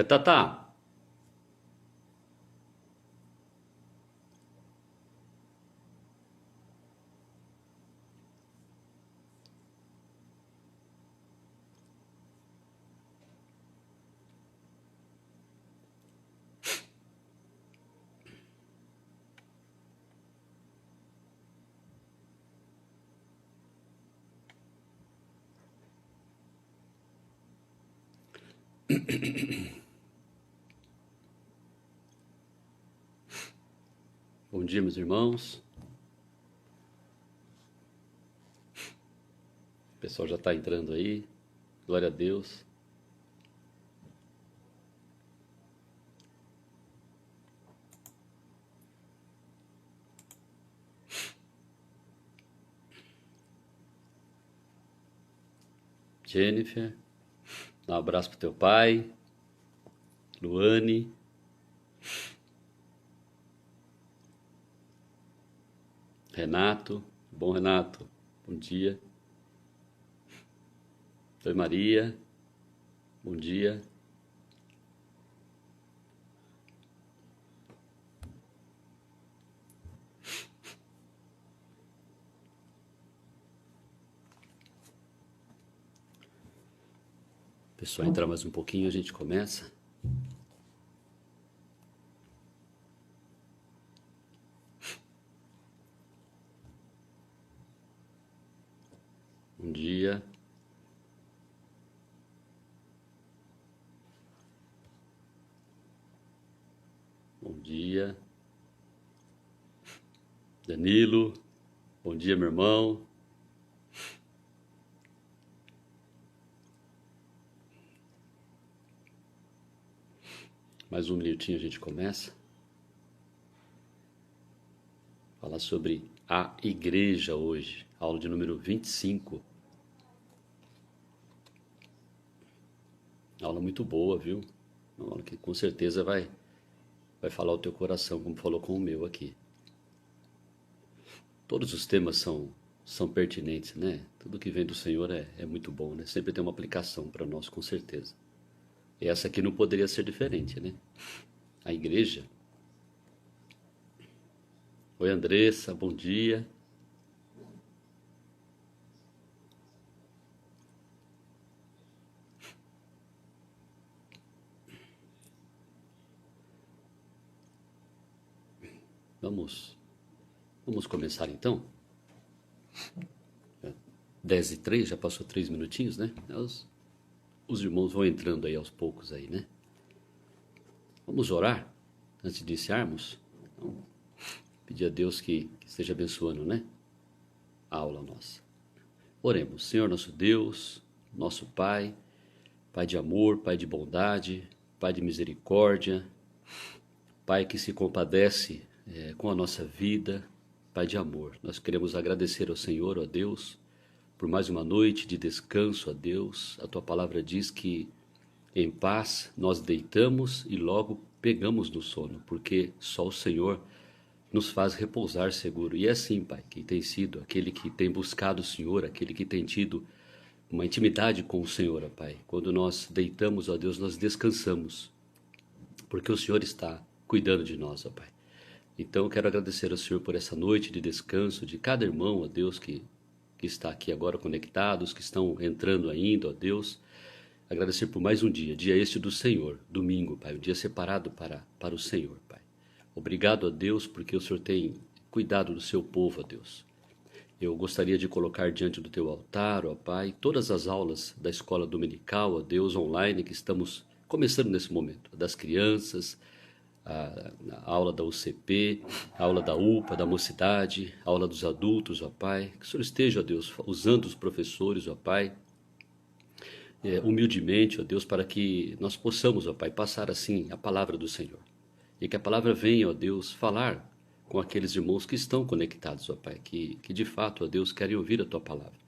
Tatá, bom dia, meus irmãos. O pessoal já está entrando aí. Glória a Deus. Jennifer, dá um abraço pro teu pai. Luane. Renato. Bom, Renato. Bom dia. Oi, Maria. Bom dia. Pessoal, entrar mais um pouquinho, a gente começa. Bom dia. Bom dia. Danilo. Bom dia, meu irmão. Mais um minutinho a gente começa. Falar sobre a igreja hoje. Aula de número 25. Aula muito boa, viu? Uma aula que com certeza vai falar o teu coração, como falou com o meu aqui. Todos os temas são pertinentes, né? Tudo que vem do Senhor é muito bom, né? Sempre tem uma aplicação para nós, com certeza. E essa aqui não poderia ser diferente, né? A igreja. Oi, Andressa, bom dia. Vamos começar então? 10h03, já passou 3 minutinhos, né? Os irmãos vão entrando aí aos poucos aí, né? Vamos orar antes de iniciarmos? Então, pedir a Deus que esteja abençoando, né? A aula nossa. Oremos. Senhor nosso Deus, nosso Pai, Pai de amor, Pai de bondade, Pai de misericórdia, Pai que se compadece com a nossa vida, Pai de amor. Nós queremos agradecer ao Senhor, ó Deus, por mais uma noite de descanso, ó Deus. A Tua palavra diz que em paz nós deitamos e logo pegamos no sono, porque só o Senhor nos faz repousar seguro. E é assim, Pai, que tem sido aquele que tem buscado o Senhor, aquele que tem tido uma intimidade com o Senhor, ó Pai. Quando nós deitamos, ó Deus, nós descansamos, porque o Senhor está cuidando de nós, ó Pai. Então eu quero agradecer ao Senhor por essa noite de descanso de cada irmão, ó Deus, que está aqui agora conectados, que estão entrando ainda, ó Deus. Agradecer por mais um dia este do Senhor, domingo, Pai, um dia separado para o Senhor, Pai. Obrigado a Deus, porque o Senhor tem cuidado do seu povo, ó Deus. Eu gostaria de colocar diante do teu altar, ó Pai, todas as aulas da escola dominical, ó Deus, online, que estamos começando nesse momento, das crianças, a aula da UCP, a aula da UPA, da mocidade, a aula dos adultos, ó Pai. Que o Senhor esteja, ó Deus, usando os professores, ó Pai, humildemente, ó Deus, para que nós possamos, ó Pai, passar assim a palavra do Senhor. E que a palavra venha, ó Deus, falar com aqueles irmãos que estão conectados, ó Pai, que de fato, ó Deus, querem ouvir a Tua palavra.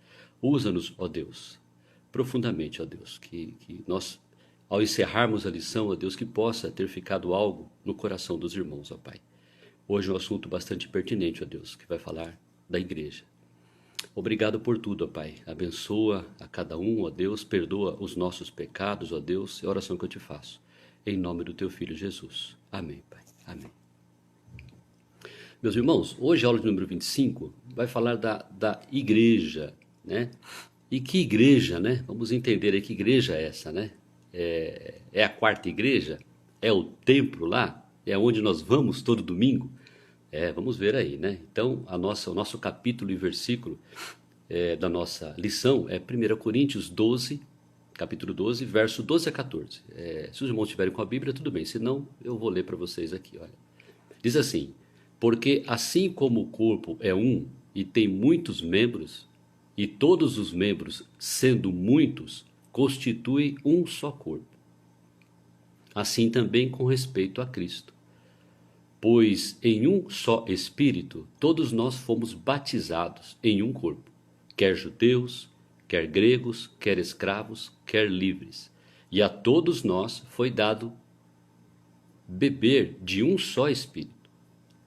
Usa-nos, ó Deus, profundamente, ó Deus, que nós, ao encerrarmos a lição, ó Deus, que possa ter ficado algo no coração dos irmãos, ó Pai. Hoje é um assunto bastante pertinente, ó Deus, que vai falar da igreja. Obrigado por tudo, ó Pai. Abençoa a cada um, ó Deus, perdoa os nossos pecados, ó Deus, é a oração que eu te faço. em nome do teu Filho Jesus. Amém, Pai. Amém. Meus irmãos, hoje a aula de número 25 vai falar da igreja, né? E que igreja, né? Vamos entender aí que igreja é essa, né? É a quarta igreja? É o templo lá? É onde nós vamos todo domingo? Vamos ver aí, né? Então, o nosso capítulo e versículo da nossa lição é 1 Coríntios 12, capítulo 12, verso 12 a 14. Se os irmãos estiverem com a Bíblia, tudo bem, senão eu vou ler para vocês aqui, olha. Diz assim: porque assim como o corpo é um e tem muitos membros, e todos os membros, sendo muitos, constituem um só corpo. Assim também com respeito a Cristo. Pois em um só Espírito todos nós fomos batizados em um corpo, quer judeus, quer gregos, quer escravos, quer livres. E a todos nós foi dado beber de um só Espírito.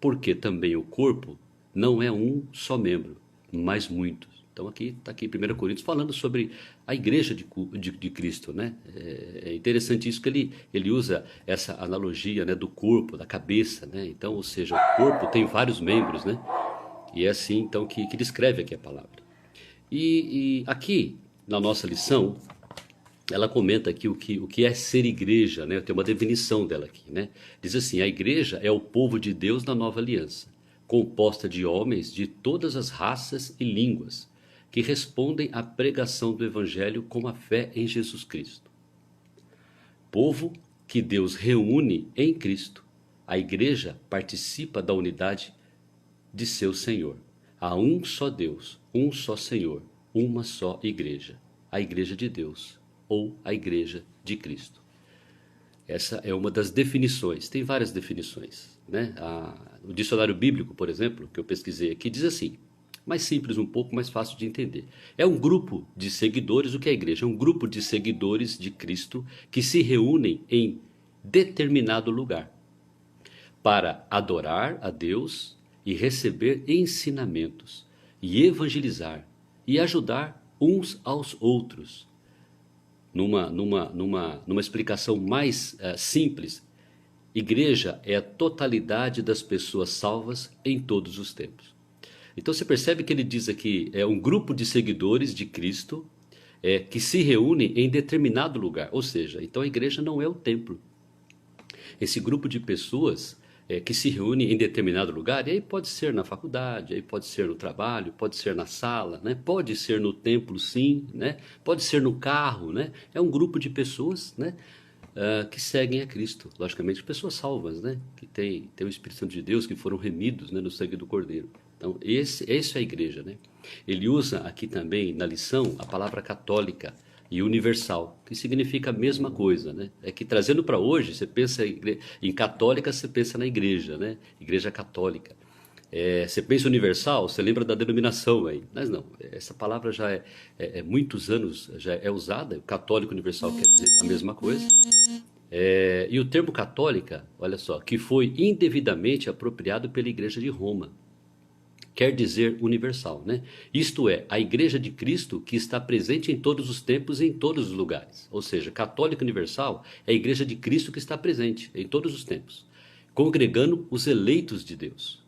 Porque também o corpo não é um só membro, mas muitos. Então aqui está aqui 1 Coríntios falando sobre a igreja de Cristo, né? É interessante isso que ele usa essa analogia, né, do corpo, da cabeça, né? Então, ou seja, o corpo tem vários membros, né? E é assim então que descreve aqui a palavra. E aqui na nossa lição ela comenta aqui o que é ser igreja, né? Tem uma definição dela aqui, né? Diz assim: a igreja é o povo de Deus na nova aliança, composta de homens de todas as raças e línguas, que respondem à pregação do evangelho com a fé em Jesus Cristo. Povo que Deus reúne em Cristo. A igreja participa da unidade de seu Senhor. Há um só Deus, um só Senhor, uma só igreja, a igreja de Deus, ou a igreja de Cristo. Essa é uma das definições, tem várias definições, né? O dicionário bíblico, por exemplo, que eu pesquisei aqui, diz assim, mais simples um pouco, mais fácil de entender. É um grupo de seguidores, o que é a igreja? É um grupo de seguidores de Cristo que se reúnem em determinado lugar para adorar a Deus e receber ensinamentos, e evangelizar, e ajudar uns aos outros. Numa explicação mais simples, igreja é a totalidade das pessoas salvas em todos os tempos. Então você percebe que ele diz aqui, é um grupo de seguidores de Cristo que se reúne em determinado lugar. Ou seja, então a igreja não é o templo. Esse grupo de pessoas que se reúne em determinado lugar, e aí pode ser na faculdade, aí pode ser no trabalho, pode ser na sala, né? Pode ser no templo, sim, né? Pode ser no carro, né? É um grupo de pessoas, né? Que seguem a Cristo, logicamente pessoas salvas, né? Que tem o Espírito Santo de Deus, que foram remidos, né, no sangue do Cordeiro. Então, essa é a igreja, né? Ele usa aqui também na lição a palavra católica e universal, que significa a mesma coisa, né? É que trazendo para hoje, você pensa em católica, você pensa na igreja, né? Igreja católica. Você pensa universal, você lembra da denominação aí. Mas não, essa palavra já muitos anos já é usada, o católico universal quer dizer a mesma coisa. E o termo católica, olha só, que foi indevidamente apropriado pela Igreja de Roma, quer dizer universal, né? Isto é, a Igreja de Cristo que está presente em todos os tempos e em todos os lugares. Ou seja, católica universal é a Igreja de Cristo que está presente em todos os tempos, congregando os eleitos de Deus.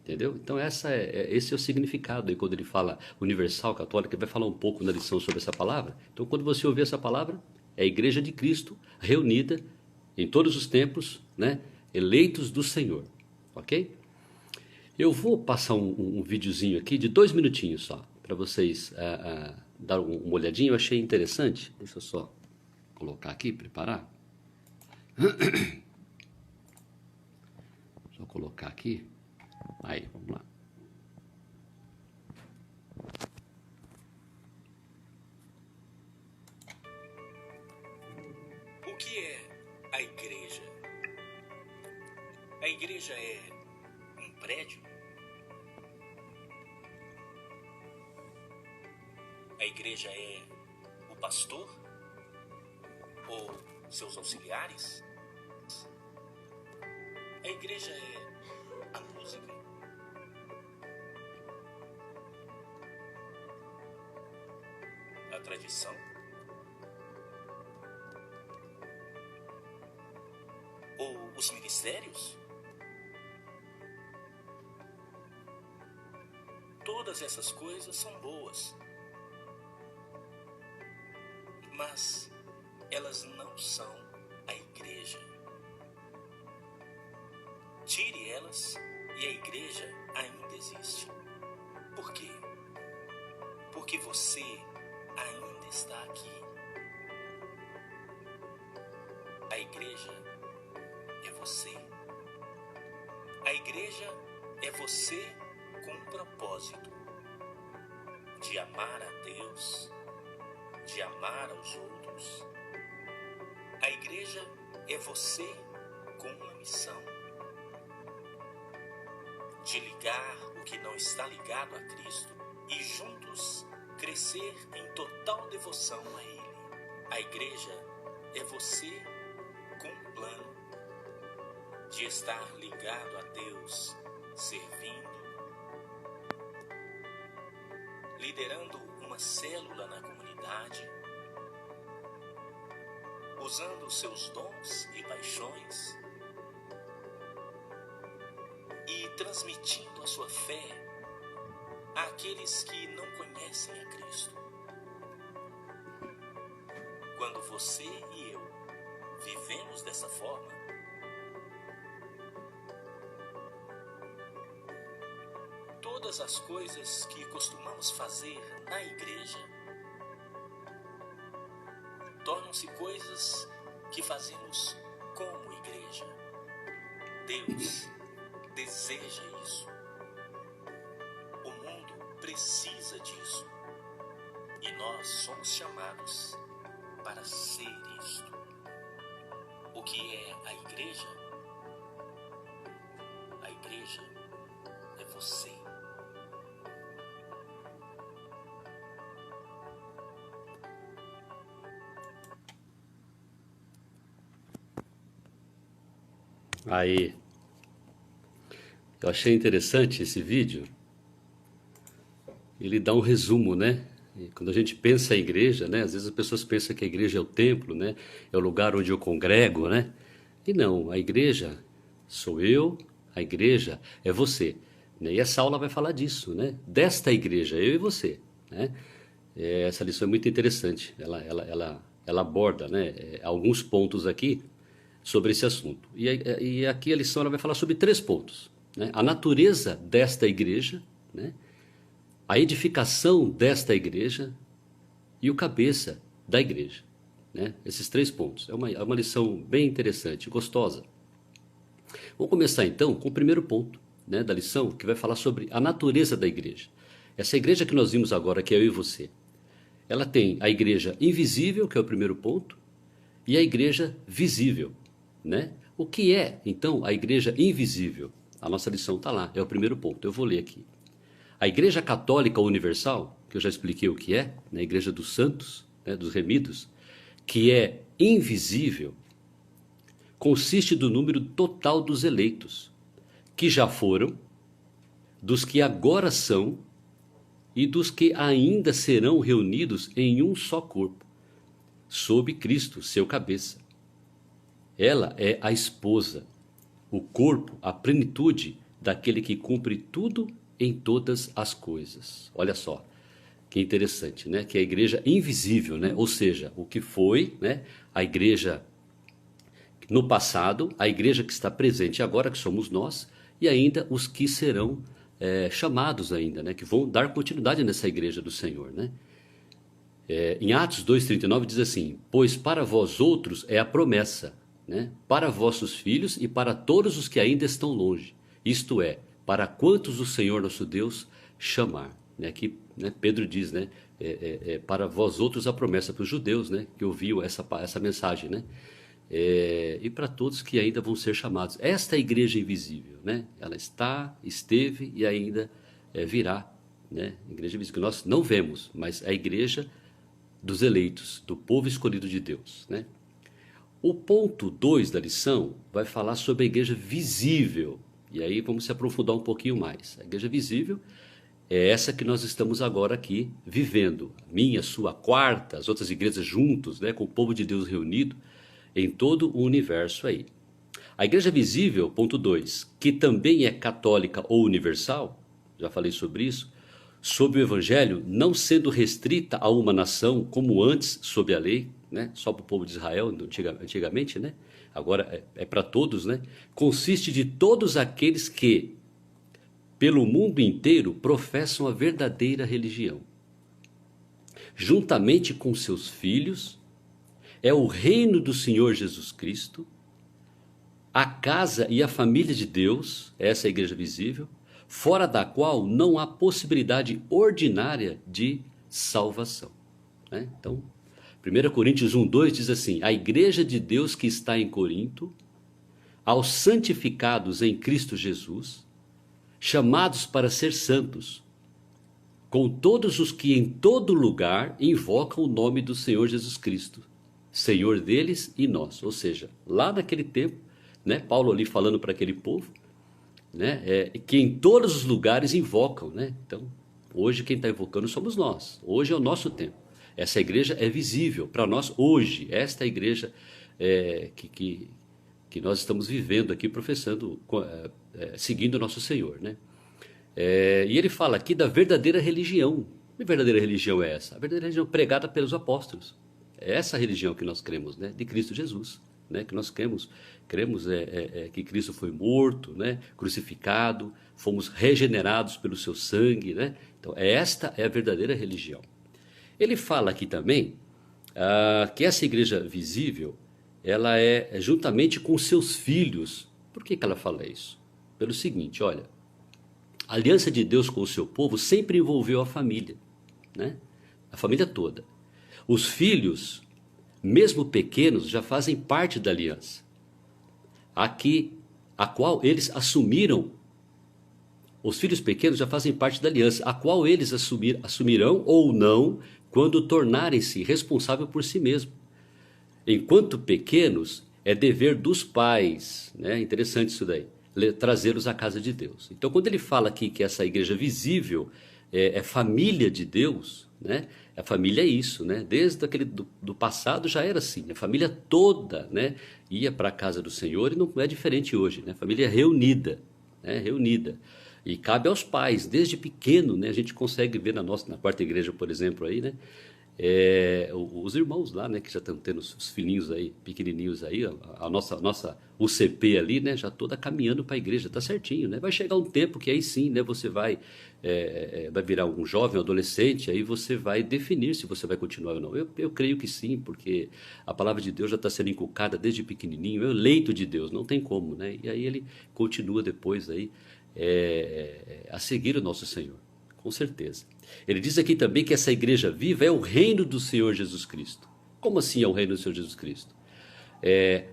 Entendeu? Então esse é o significado aí quando ele fala universal, católica, ele vai falar um pouco na lição sobre essa palavra. Então quando você ouvir essa palavra, é a Igreja de Cristo reunida em todos os tempos, né? Eleitos do Senhor, ok? Eu vou passar um videozinho aqui de 2 minutinhos só, para vocês dar uma olhadinha, eu achei interessante. Deixa eu só colocar aqui, preparar. Só colocar aqui. Aí, vamos lá. O que é a igreja? A igreja é um prédio? A igreja é o pastor? Ou seus auxiliares? A igreja é a música? A tradição? os ministérios? Todas essas coisas são boas, mas elas não são a igreja. Tire elas e a igreja ainda existe. Por quê? Porque você ainda está aqui. A igreja é você. A igreja é você com um propósito de amar a Deus, de amar aos outros. A igreja é você com uma missão de ligar o que não está ligado a Cristo e juntos crescer em total devoção a Ele. A igreja é você com um plano de estar ligado a Deus, servindo, liderando uma célula na comunidade, usando os seus dons e paixões e transmitindo a sua fé àqueles que não conhecem a Cristo. Quando você e eu vivemos dessa forma, todas as coisas que costumamos fazer na igreja tornam-se coisas que fazemos como igreja. Deus deseja isso. O mundo precisa disso. E nós somos chamados para ser isto. O que é a igreja? A igreja é você. Aí, eu achei interessante esse vídeo. Ele dá um resumo, né? E quando a gente pensa em igreja, né? Às vezes as pessoas pensam que a igreja é o templo, né? É o lugar onde eu congrego, né? E não, a igreja sou eu, a igreja é você, né? E essa aula vai falar disso, né? Desta igreja, eu e você, né? Essa lição é muito interessante. Ela aborda, né? Alguns pontos aqui sobre esse assunto. E aqui a lição ela vai falar sobre 3 pontos, né? A natureza desta igreja, né? A edificação desta igreja e o cabeça da igreja, né? Esses 3 pontos. É uma lição bem interessante, gostosa. Vamos começar então com o primeiro ponto, né, da lição, que vai falar sobre a natureza da igreja. Essa igreja que nós vimos agora, que é eu e você, ela tem a igreja invisível, que é o primeiro ponto, e a igreja visível, né? O que é, então, a igreja invisível? A nossa lição está lá, é o primeiro ponto. Eu vou ler aqui. A Igreja Católica Universal, que eu já expliquei o que é, né, a Igreja dos Santos, né, dos Remidos, que é invisível, consiste do número total dos eleitos, que já foram, dos que agora são e dos que ainda serão reunidos em um só corpo, sob Cristo, seu cabeça. Ela é a esposa, o corpo, a plenitude daquele que cumpre tudo em todas as coisas. Olha só, que interessante, né? Que é a igreja invisível, né? Ou seja, o que foi, né? A igreja no passado, a igreja que está presente agora, que somos nós, e ainda os que serão chamados ainda, né? Que vão dar continuidade nessa igreja do Senhor, né? Em Atos 2,39 diz assim: pois para vós outros é a promessa, né? Para vossos filhos e para todos os que ainda estão longe, isto é, para quantos o Senhor nosso Deus chamar, né? Aqui, né, Pedro diz, né? Para vós outros a promessa para os judeus, né? Que ouviu essa mensagem, né? E para todos que ainda vão ser chamados. Esta é a igreja invisível, né? Ela está, esteve e ainda virá, né? Igreja invisível que nós não vemos, mas a igreja dos eleitos, do povo escolhido de Deus, né? O ponto 2 da lição vai falar sobre a igreja visível. E aí vamos se aprofundar um pouquinho mais. A igreja visível é essa que nós estamos agora aqui vivendo. Minha, sua, quarta, as outras igrejas juntos, né, com o povo de Deus reunido em todo o universo aí. A igreja visível, ponto 2, que também é católica ou universal, já falei sobre isso, sob o evangelho, não sendo restrita a uma nação, como antes, sob a lei, né? Só para o povo de Israel, antigamente, né? Agora é para todos, né? Consiste de todos aqueles que, pelo mundo inteiro, professam a verdadeira religião. Juntamente com seus filhos, é o reino do Senhor Jesus Cristo, a casa e a família de Deus, essa é a igreja visível, fora da qual não há possibilidade ordinária de salvação. Né? Então, 1 Coríntios 1:2 diz assim: a igreja de Deus que está em Corinto, aos santificados em Cristo Jesus, chamados para ser santos, com todos os que em todo lugar invocam o nome do Senhor Jesus Cristo, Senhor deles e nós. Ou seja, lá naquele tempo, né, Paulo ali falando para aquele povo, né, que em todos os lugares invocam, né? Então, hoje quem está invocando somos nós. Hoje é o nosso tempo. Essa igreja é visível para nós hoje. Esta é a igreja que nós estamos vivendo aqui, professando, seguindo o nosso Senhor, né? E ele fala aqui da verdadeira religião. Que verdadeira religião é essa? A verdadeira religião pregada pelos apóstolos. É essa religião que nós cremos, né? De Cristo Jesus. Né, que nós cremos que Cristo foi morto, né, crucificado, fomos regenerados pelo seu sangue, né? Então esta é a verdadeira religião. Ele fala aqui também que essa igreja visível, ela é juntamente com seus filhos. Por que ela fala isso? Pelo seguinte, olha, a aliança de Deus com o seu povo sempre envolveu a família, né? A família toda. Os filhos, mesmo pequenos, já fazem parte da aliança, a qual eles assumiram. Os filhos pequenos já fazem parte da aliança, a qual eles assumirão ou não quando tornarem-se responsáveis por si mesmos. Enquanto pequenos, é dever dos pais, né? Interessante isso daí, trazê-los à casa de Deus. Então, quando ele fala aqui que essa igreja visível é família de Deus, né? A família é isso, né? Desde aquele do passado já era assim. A família toda, né, ia para a casa do Senhor e não é diferente hoje, né? A família reunida, né? Reunida. E cabe aos pais, desde pequeno, né? A gente consegue ver na quarta igreja, por exemplo, aí, né? Os irmãos lá, né, que já estão tendo os filhinhos aí, pequenininhos aí, a nossa UCP ali, né, já toda caminhando para a igreja, tá certinho, né? Vai chegar um tempo que aí sim, né, você vai virar um jovem, um adolescente, aí você vai definir se você vai continuar ou não. Eu creio que sim, porque a palavra de Deus já está sendo inculcada desde pequenininho, é o eleito de Deus, não tem como, né? E aí ele continua depois aí a seguir o nosso Senhor. Com certeza. Ele diz aqui também que essa igreja viva é o reino do Senhor Jesus Cristo. Como assim é o reino do Senhor Jesus Cristo?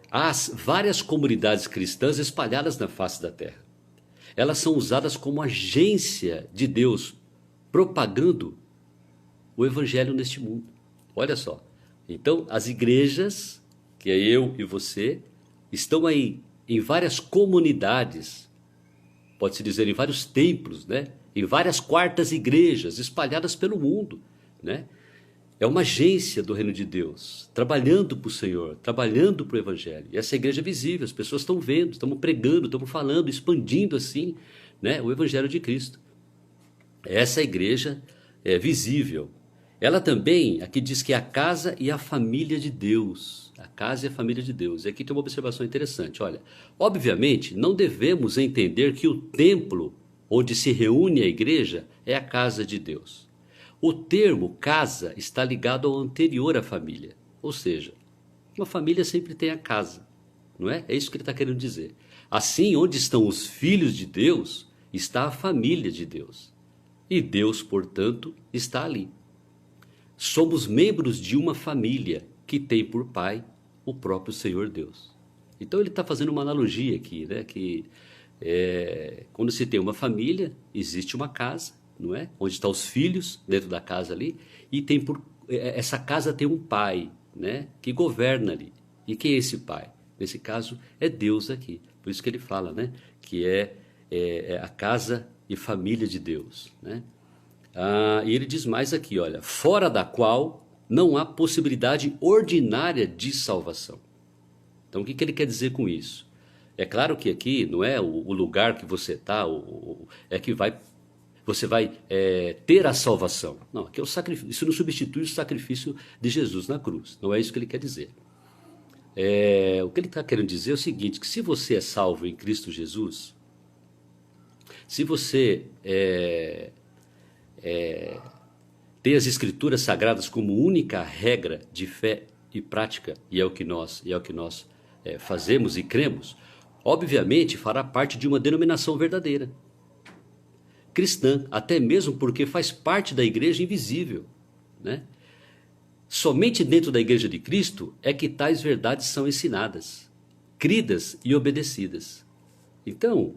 Há várias comunidades cristãs espalhadas na face da terra. Elas são usadas como agência de Deus, propagando o evangelho neste mundo. Olha só. Então, as igrejas, que é eu e você, estão aí em várias comunidades, pode-se dizer em vários templos, né? Em várias quartas igrejas espalhadas pelo mundo, né? É uma agência do reino de Deus, trabalhando para o Senhor, trabalhando para o evangelho. E essa igreja é visível, as pessoas estão vendo, estamos pregando, estamos falando, expandindo assim, né, o evangelho de Cristo. Essa igreja é visível. Ela também, aqui diz que é a casa e a família de Deus. A casa e a família de Deus. E aqui tem uma observação interessante. Olha, obviamente, não devemos entender que o templo onde se reúne a igreja é a casa de Deus. O termo casa está ligado ao anterior à família. Ou seja, uma família sempre tem a casa, não é? É isso que ele está querendo dizer. Assim, onde estão os filhos de Deus, está a família de Deus. E Deus, portanto, está ali. Somos membros de uma família que tem por pai o próprio Senhor Deus. Então ele está fazendo uma analogia aqui, né? Que quando se tem uma família, existe uma casa, não é? Onde estão os filhos dentro da casa ali, e essa casa tem um pai, né? Que governa ali. E quem é esse pai? Nesse caso, é Deus aqui. Por isso que ele fala, né? Que é a casa e família de Deus, né? E ele diz mais aqui, olha, fora da qual não há possibilidade ordinária de salvação. Então, o que ele quer dizer com isso? É claro que aqui não é o lugar que você está, é que você vai ter a salvação. Não, aqui é o sacrifício. Isso não substitui o sacrifício de Jesus na cruz. Não é isso que ele quer dizer. O que ele está querendo dizer é o seguinte, que se você é salvo em Cristo Jesus, se você tem as Escrituras Sagradas como única regra de fé e prática, e é o que nós fazemos e cremos, obviamente fará parte de uma denominação verdadeira, cristã, até mesmo porque faz parte da igreja invisível, né? Somente dentro da igreja de Cristo é que tais verdades são ensinadas, cridas e obedecidas. Então,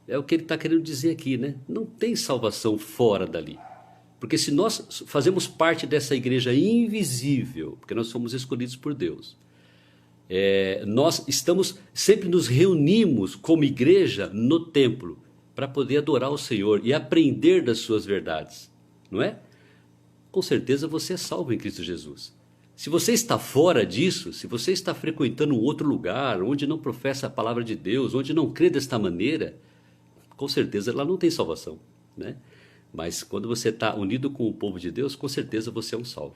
é o que ele está querendo dizer aqui, né? Não tem salvação fora dali. Porque se nós fazemos parte dessa igreja invisível, porque nós somos escolhidos por Deus, nós sempre nos reunimos como igreja no templo para poder adorar o Senhor e aprender das suas verdades, não é? Com certeza você é salvo em Cristo Jesus. Se você está fora disso, se você está frequentando um outro lugar, onde não professa a palavra de Deus, onde não crê desta maneira, com certeza lá não tem salvação, né? Mas quando você está unido com o povo de Deus, com certeza você é um salvo.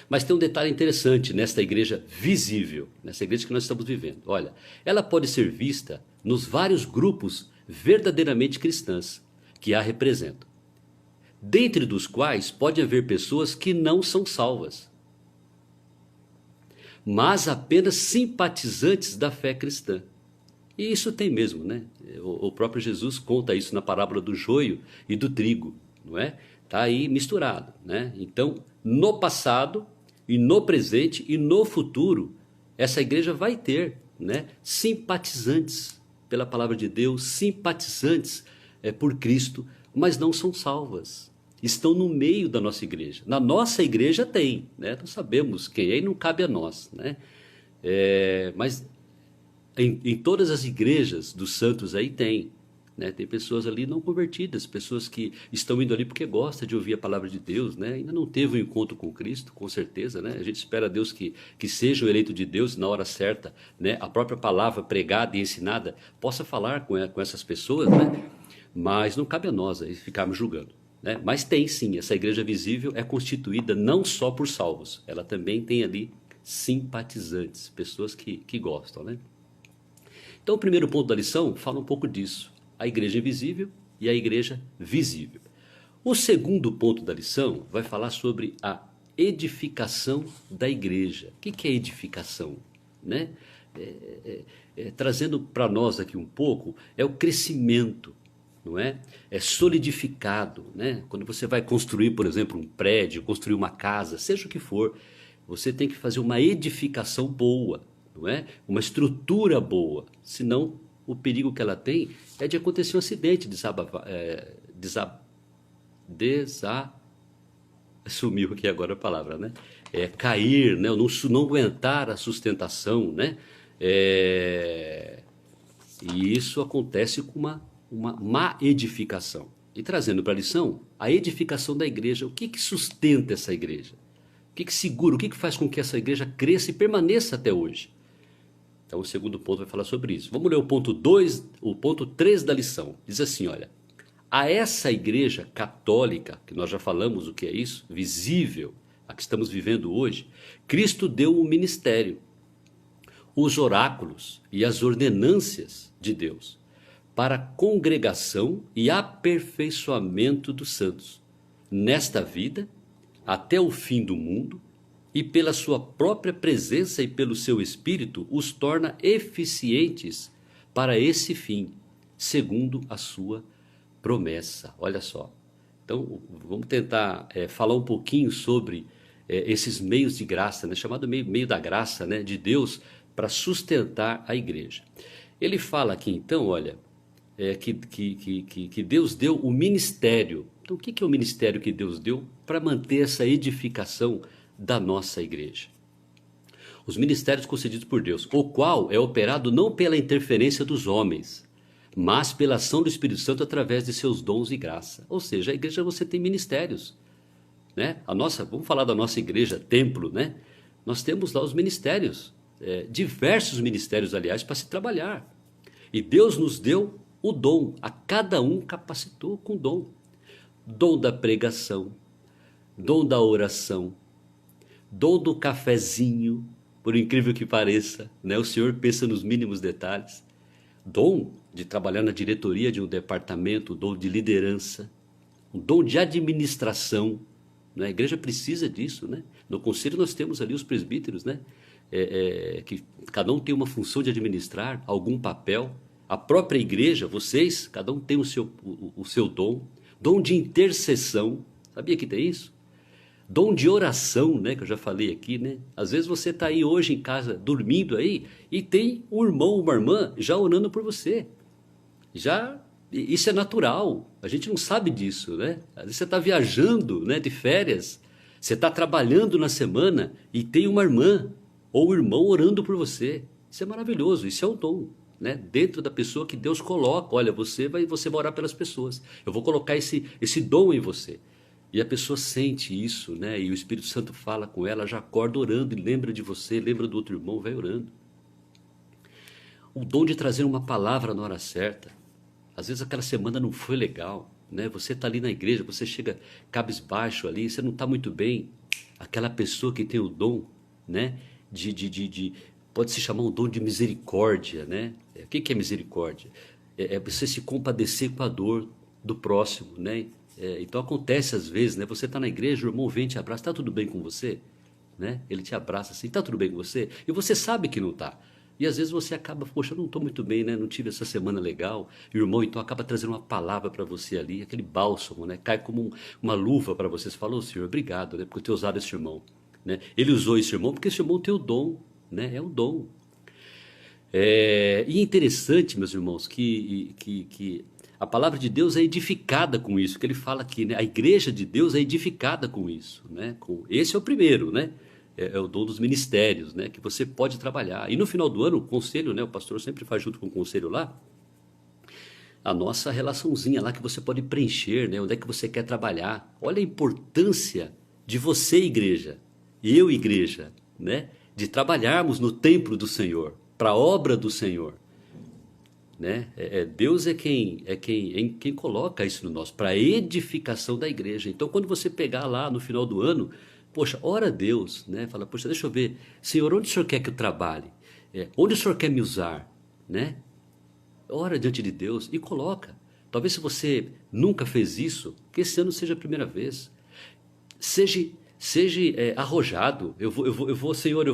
Mas tem um detalhe interessante nesta igreja visível, nessa igreja que nós estamos vivendo. Olha, ela pode ser vista nos vários grupos verdadeiramente cristãs que a representam, dentre dos quais pode haver pessoas que não são salvas, mas apenas simpatizantes da fé cristã. E isso tem mesmo, né? O próprio Jesus conta isso na parábola do joio e do trigo, não é? Está aí misturado, né? Então, no passado, e no presente, e no futuro, essa igreja vai ter, né, simpatizantes pela palavra de Deus, simpatizantes por Cristo, mas não são salvas. Estão no meio da nossa igreja. Na nossa igreja tem, né? Nós sabemos quem é e não cabe a nós, né? Mas em todas as igrejas dos santos aí tem, né? Tem pessoas ali não convertidas, pessoas que estão indo ali porque gostam de ouvir a palavra de Deus, né? Ainda não teve um encontro com Cristo, com certeza, né? A gente espera a Deus que seja o eleito de Deus na hora certa, né? A própria palavra pregada e ensinada possa falar com essas pessoas, né? Mas não cabe a nós aí ficarmos julgando, né? Mas tem sim, essa igreja visível é constituída não só por salvos, ela também tem ali simpatizantes, pessoas que gostam, né? Então o primeiro ponto da lição fala um pouco disso, a igreja invisível e a igreja visível. O segundo ponto da lição vai falar sobre a edificação da igreja. O que é edificação, né? Trazendo para nós aqui um pouco, é o crescimento, não é? É solidificado, né? Quando você vai construir, por exemplo, um prédio, construir uma casa, seja o que for, você tem que fazer uma edificação boa, não é? Uma estrutura boa, senão o perigo que ela tem é de acontecer um acidente, sumiu aqui agora a palavra, né? Cair, né? Não aguentar a sustentação, né? E isso acontece com uma má edificação. E trazendo para a lição, a edificação da igreja, o que sustenta essa igreja? O que segura, o que faz com que essa igreja cresça e permaneça até hoje? Então o segundo ponto vai falar sobre isso. Vamos ler o ponto 2, o ponto 3 da lição. Diz assim, olha, a essa igreja católica, que nós já falamos o que é isso, visível, a que estamos vivendo hoje, Cristo deu o ministério, os oráculos e as ordenâncias de Deus, para a congregação e aperfeiçoamento dos santos, nesta vida, até o fim do mundo, e pela sua própria presença e pelo seu Espírito, os torna eficientes para esse fim, segundo a sua promessa. Olha só. Então, vamos tentar falar um pouquinho sobre esses meios de graça, né? Chamado meio da graça, né? De Deus para sustentar a igreja. Ele fala aqui, então, olha, que Deus deu o ministério. Então, o que é o ministério que Deus deu para manter essa edificação da nossa igreja? Os ministérios concedidos por Deus, o qual é operado não pela interferência dos homens, mas pela ação do Espírito Santo através de seus dons e graça. Ou seja, a igreja, você tem ministérios, né? Vamos falar da nossa igreja, templo, né? Nós temos lá os ministérios, diversos ministérios, aliás, para se trabalhar. E Deus nos deu o dom, a cada um capacitou com dom. Dom da pregação, dom da oração, dom do cafezinho, por incrível que pareça, né? O Senhor pensa nos mínimos detalhes. Dom de trabalhar na diretoria de um departamento, dom de liderança, um dom de administração, né? A igreja precisa disso, né? No conselho nós temos ali os presbíteros, né? Que cada um tem uma função de administrar algum papel. A própria igreja, vocês, cada um tem o seu dom. Dom de intercessão, sabia que tem isso? Dom de oração, né, que eu já falei aqui, né? Às vezes você está aí hoje em casa, dormindo aí, e tem um irmão, uma irmã já orando por você. Isso é natural, a gente não sabe disso, né? Às vezes você está viajando, né, de férias, você está trabalhando na semana e tem uma irmã ou irmão orando por você. Isso é maravilhoso, isso é um dom. Né? Dentro da pessoa que Deus coloca, olha, você vai orar pelas pessoas, eu vou colocar esse dom em você, e a pessoa sente isso, né? E o Espírito Santo fala com ela, já acorda orando, e lembra de você, lembra do outro irmão, vai orando. O dom de trazer uma palavra na hora certa. Às vezes aquela semana não foi legal, né? Você está ali na igreja, você chega cabisbaixo ali, você não está muito bem, aquela pessoa que tem o dom, né? Pode se chamar um dom de misericórdia, né? O que é misericórdia? É você se compadecer com a dor do próximo, né? Então acontece às vezes, né? Você está na igreja, o irmão vem e te abraça, está tudo bem com você? Né? Ele te abraça assim, está tudo bem com você? E você sabe que não está. E às vezes você acaba, poxa, eu não estou muito bem, né? Não tive essa semana legal. E o irmão então acaba trazendo uma palavra para você ali, aquele bálsamo, né? Cai como uma luva para você. Você fala, ô Senhor, obrigado, né? Por ter usado esse irmão. Né? Ele usou esse irmão porque esse irmão tem o dom, né? É um dom. E é interessante, meus irmãos, que a palavra de Deus é edificada com isso, que ele fala aqui, né? A igreja de Deus é edificada com isso, né? Esse é o primeiro, né? É o dom dos ministérios, né? Que você pode trabalhar. E no final do ano, o conselho, né? O pastor sempre faz junto com o conselho lá, a nossa relaçãozinha lá que você pode preencher, né? Onde é que você quer trabalhar. Olha a importância de você, igreja, e eu, igreja, né? De trabalharmos no templo do Senhor, para a obra do Senhor. Né? Deus é quem coloca isso no nosso, para a edificação da igreja. Então, quando você pegar lá no final do ano, poxa, ora a Deus, né? Fala, poxa, deixa eu ver, Senhor, onde o Senhor quer que eu trabalhe? Onde o Senhor quer me usar? Né? Ora diante de Deus e coloca. Talvez se você nunca fez isso, que esse ano seja a primeira vez. Seja arrojado. Senhor, eu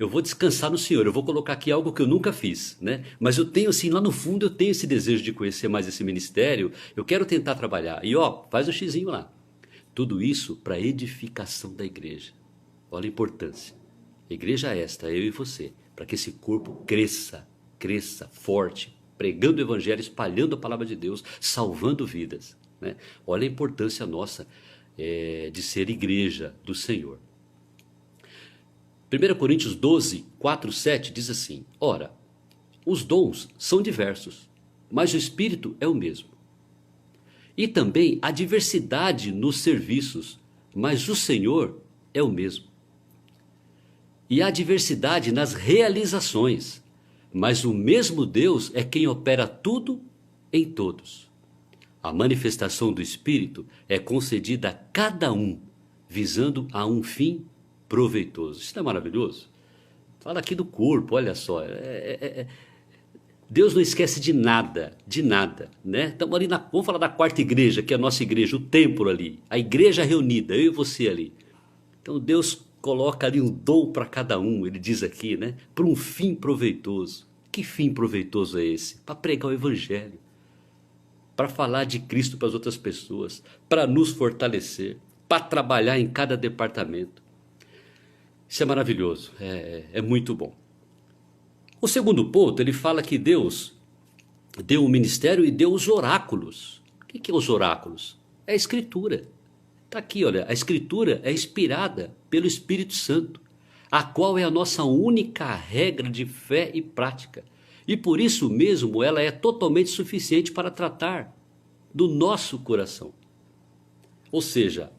vou descansar no Senhor, eu vou colocar aqui algo que eu nunca fiz, né? Mas eu tenho assim, lá no fundo eu tenho esse desejo de conhecer mais esse ministério, eu quero tentar trabalhar. E faz o xizinho lá. Tudo isso para edificação da igreja. Olha a importância. A igreja esta, eu e você, para que esse corpo cresça forte, pregando o evangelho, espalhando a palavra de Deus, salvando vidas, né? Olha a importância nossa de ser igreja do Senhor. 1 Coríntios 12, 4, 7 diz assim: ora, os dons são diversos, mas o Espírito é o mesmo. E também há diversidade nos serviços, mas o Senhor é o mesmo. E há diversidade nas realizações, mas o mesmo Deus é quem opera tudo em todos. A manifestação do Espírito é concedida a cada um, visando a um fim proveitoso. Isso não é maravilhoso? Fala aqui do corpo, olha só. Deus não esquece de nada, né? Estamos ali vamos falar da quarta igreja, que é a nossa igreja, o templo ali, a igreja reunida, eu e você ali. Então Deus coloca ali um dom para cada um, ele diz aqui, né? Para um fim proveitoso. Que fim proveitoso é esse? Para pregar o evangelho, para falar de Cristo para as outras pessoas, para nos fortalecer, para trabalhar em cada departamento. Isso é maravilhoso, é muito bom. O segundo ponto, ele fala que Deus deu o ministério e deu os oráculos. O que é os oráculos? É a Escritura. Está aqui, olha, a Escritura é inspirada pelo Espírito Santo, a qual é a nossa única regra de fé e prática. E por isso mesmo ela é totalmente suficiente para tratar do nosso coração. Ou seja,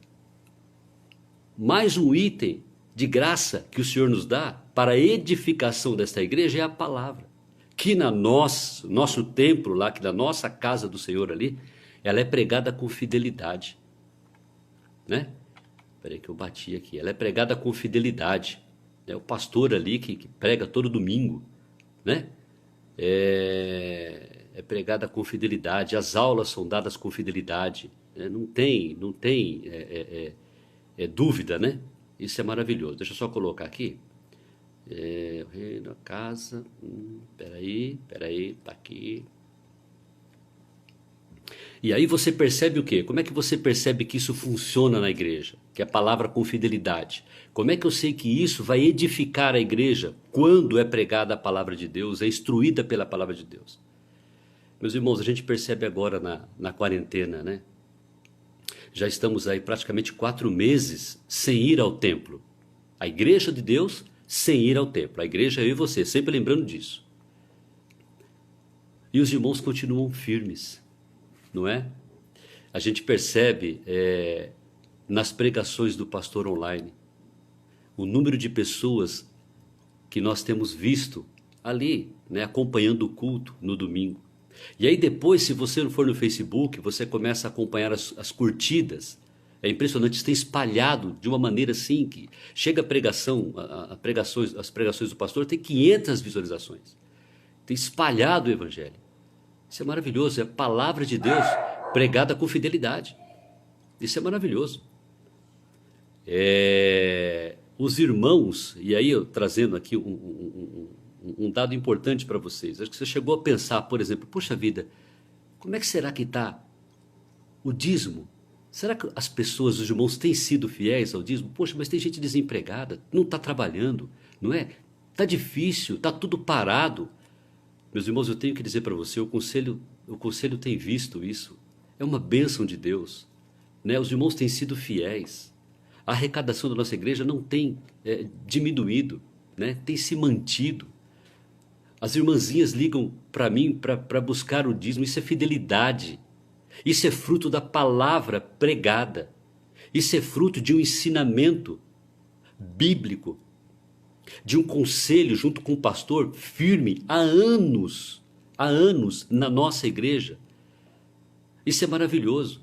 mais um item de graça que o Senhor nos dá para a edificação desta igreja é a palavra. Que na nosso templo lá, que na nossa casa do Senhor ali, ela é pregada com fidelidade. Né? Espera aí que eu bati aqui. Ela é pregada com fidelidade. É o pastor ali que prega todo domingo. Né? É pregada com fidelidade. As aulas são dadas com fidelidade. Não tem dúvida, né? Isso é maravilhoso. Deixa eu só colocar aqui. O reino, a casa. Peraí, tá aqui. E aí você percebe o quê? Como é que você percebe que isso funciona na igreja? Que é a palavra com fidelidade. Como é que eu sei que isso vai edificar a igreja quando é pregada a palavra de Deus, é instruída pela palavra de Deus? Meus irmãos, a gente percebe agora na quarentena, né? Já estamos aí praticamente 4 meses sem ir ao templo. A igreja de Deus sem ir ao templo. A igreja é eu e você, sempre lembrando disso. E os irmãos continuam firmes, não é? A gente percebe nas pregações do pastor online o número de pessoas que nós temos visto ali, né, acompanhando o culto no domingo. E aí depois, se você não for no Facebook, você começa a acompanhar as curtidas. É impressionante, isso tem espalhado de uma maneira assim que chega a pregação, as pregações do pastor tem 500 visualizações. Tem espalhado o evangelho. Isso é maravilhoso, é a palavra de Deus pregada com fidelidade. Isso é maravilhoso. Os irmãos, e aí eu trazendo aqui um dado importante para vocês. Acho que você chegou a pensar, por exemplo, puxa vida, como é que será que está o dízimo? Será que as pessoas, os irmãos, têm sido fiéis ao dízimo? Poxa, mas tem gente desempregada, não está trabalhando, não é? Está difícil, está tudo parado. Meus irmãos, eu tenho que dizer para você, o conselho tem visto isso. É uma bênção de Deus. Né? Os irmãos têm sido fiéis. A arrecadação da nossa igreja não tem diminuído, né? Tem se mantido. As irmãzinhas ligam para mim para buscar o dízimo. Isso é fidelidade. Isso é fruto da palavra pregada. Isso é fruto de um ensinamento bíblico, de um conselho junto com o pastor firme há anos na nossa igreja. Isso é maravilhoso.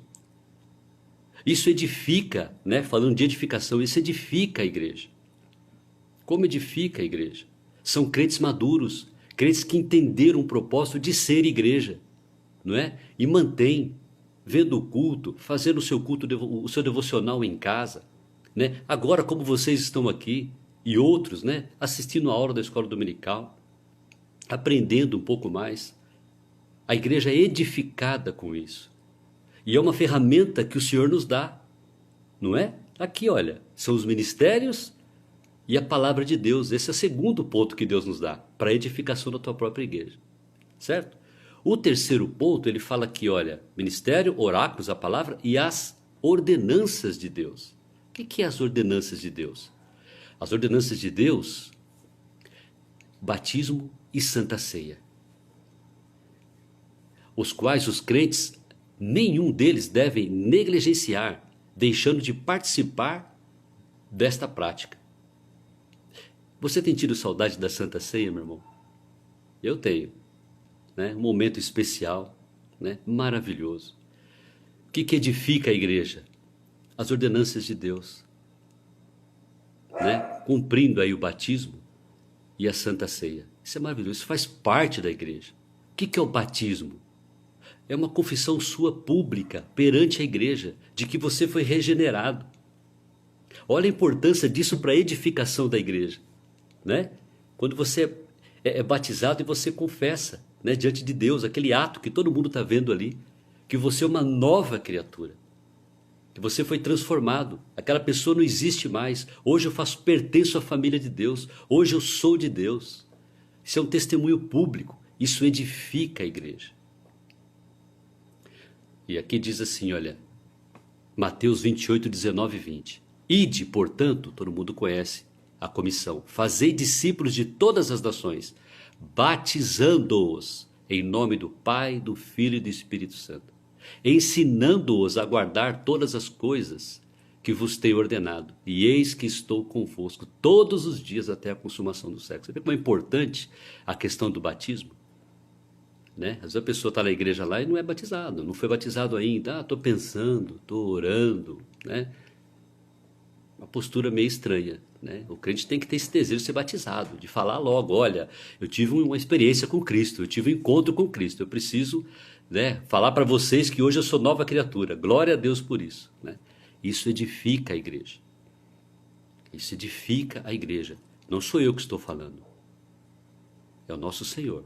Isso edifica, né? Falando de edificação, isso edifica a igreja. Como edifica a igreja? São crentes maduros, crentes que entenderam o propósito de ser igreja, não é? E mantém, vendo o culto, fazendo o seu culto, o seu devocional em casa, né? Agora, como vocês estão aqui, e outros, né? Assistindo a aula da escola dominical, aprendendo um pouco mais. A igreja é edificada com isso. E é uma ferramenta que o Senhor nos dá, não é? Aqui, olha, são os ministérios e a palavra de Deus. Esse é o segundo ponto que Deus nos dá, para a edificação da tua própria igreja, certo? O terceiro ponto, ele fala aqui, olha, ministério, oráculos, a palavra e as ordenanças de Deus. O que é as ordenanças de Deus? As ordenanças de Deus, batismo e santa ceia, os quais os crentes, nenhum deles devem negligenciar, deixando de participar desta prática. Você tem tido saudade da santa ceia, meu irmão? Eu tenho, né? Um momento especial, né? Maravilhoso. O que edifica a igreja? As ordenanças de Deus, né? Cumprindo aí o batismo e a santa ceia. Isso é maravilhoso, isso faz parte da igreja. O que é o batismo? É uma confissão sua pública perante a igreja de que você foi regenerado. Olha a importância disso para a edificação da igreja, né? Quando você é batizado e você confessa, né, diante de Deus, aquele ato que todo mundo está vendo ali, que você é uma nova criatura, que você foi transformado, aquela pessoa não existe mais, hoje eu pertenço à família de Deus, hoje eu sou de Deus. Isso é um testemunho público, isso edifica a igreja. E aqui diz assim, olha, Mateus 28, 19 e 20. Ide, portanto, todo mundo conhece a comissão, fazei discípulos de todas as nações, batizando-os em nome do Pai, do Filho e do Espírito Santo, ensinando-os a guardar todas as coisas que vos tenho ordenado, e eis que estou convosco todos os dias até a consumação do século. Você vê como é importante a questão do batismo? Né? Às vezes a pessoa está na igreja lá e não é batizado, não foi batizado ainda. Estou pensando, estou orando, né? Uma postura meio estranha, né? O crente tem que ter esse desejo de ser batizado, de falar logo, olha, eu tive uma experiência com Cristo, eu tive um encontro com Cristo, eu preciso, né, falar para vocês que hoje eu sou nova criatura, glória a Deus por isso, né? Isso edifica a igreja, isso edifica a igreja, não sou eu que estou falando, é o nosso Senhor.